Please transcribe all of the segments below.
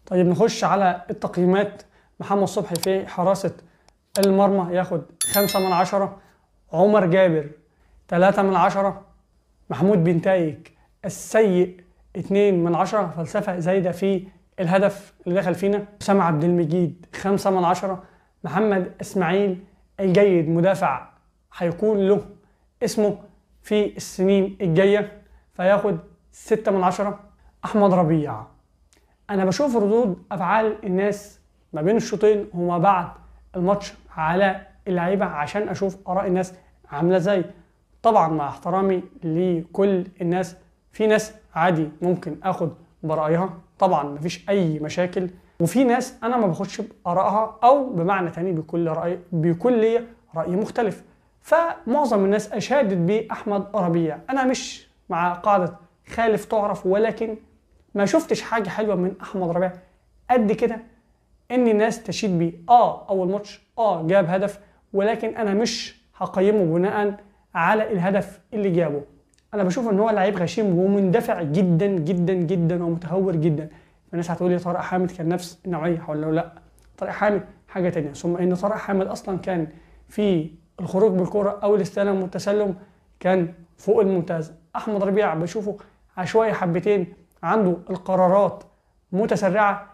طيب نخش على التقييمات. محمد صبحي في حراسة المرمى ياخد 5/10. عمر جابر 3/10. محمود بنتايج السيء 2/10. فلسفة زايدة في الهدف اللي دخل فينا. أسامة عبد المجيد 5/10. محمد إسماعيل الجيد مدافع هيكون له اسمه في السنين الجاية فياخد 6/10. أحمد ربيع، أنا بشوف ردود أفعال الناس ما بين الشوطين وما بعد الماتش على اللعيبة عشان أشوف آراء الناس عاملة ازاي. طبعا مع احترامي لكل الناس، في ناس عادي ممكن اخد برأيها، طبعا مفيش اي مشاكل، وفي ناس انا ما باخدش بآرائها، او بمعنى تاني بيكون ليا رأي مختلف. فمعظم الناس اشادت بأحمد ربيع. انا مش مع قاعدة خالف تعرف، ولكن ما شفتش حاجة حلوة من احمد ربيع قد كده ان الناس تشيد بيه. اول ماتش جاب هدف، ولكن انا مش هقيمه بناء على الهدف اللي جابه. انا بشوف ان هو لعيب غشيم ومندفع جدا جدا جدا ومتهور جدا. الناس هتقول لي طارق حامد كان نفس النوعيه، هقول له لا، طارق حامد حاجه تانية. ثم ان طارق حامد اصلا كان في الخروج بالكره او الاستلام والتسلم كان فوق الممتاز. احمد ربيع بشوفه عشوائي حبتين، عنده القرارات متسرعه،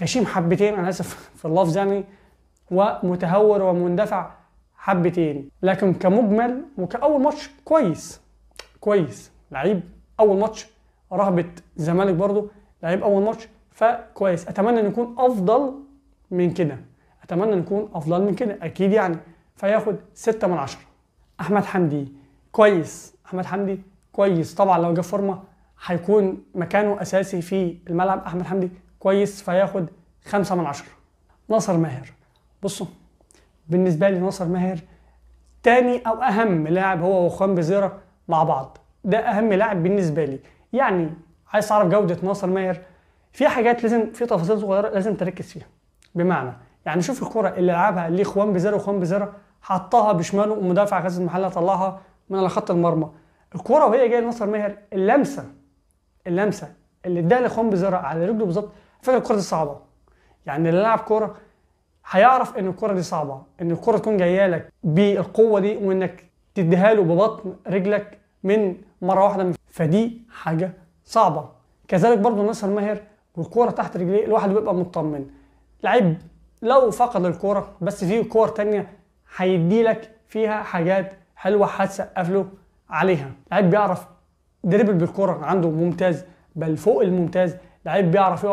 غشيم حبتين، انا اسف في اللفظ يعني، ومتهور ومندفع حبتين. لكن كمجمل وكأول ماتش كويس لعيب اول ماتش. رهبة الزمالك برضو لعيب اول ماتش فكويس. اتمنى ان يكون افضل من كده، اكيد يعني. فياخد 6/10. احمد حمدي كويس طبعا، لو جاب فورمه هيكون مكانه اساسي في الملعب. احمد حمدي كويس فياخد 5/10. ناصر ماهر، بصوا بالنسبه لي ناصر ماهر تاني او اهم لاعب هو وخوان بزيرة مع بعض. ده اهم لاعب بالنسبه لي. يعني عايز تعرف جوده ناصر ماهر، في حاجات في تفاصيل صغيره لازم تركز فيها. بمعنى يعني شوف الكره اللي لعبها لخوان بزيرة، وخوان بزيرة حطها بشماله ومدافع غزل المحله طلعها من على خط المرمى. الكره وهي جايه لناصر ماهر، اللمسه اللي اداها لخوان بزيرة على رجله بالظبط. فكره الكره دي صعبه، يعني اللي لعب كوره هيعرف ان الكره دي صعبه، ان الكره تكون جايه لك بالقوه دي وانك تديها له ببطن رجلك من مره واحده، فدي حاجه صعبه. كذلك برضو ناصر ماهر والكوره تحت رجليه الواحد بيبقى مطمن. لعيب لو فقد الكوره بس في كور تانية هيدي لك فيها حاجات حلوه هتسقف له عليها. لعيب بيعرف دريبل بالكوره عنده ممتاز، بل فوق الممتاز. لعيب بيعرف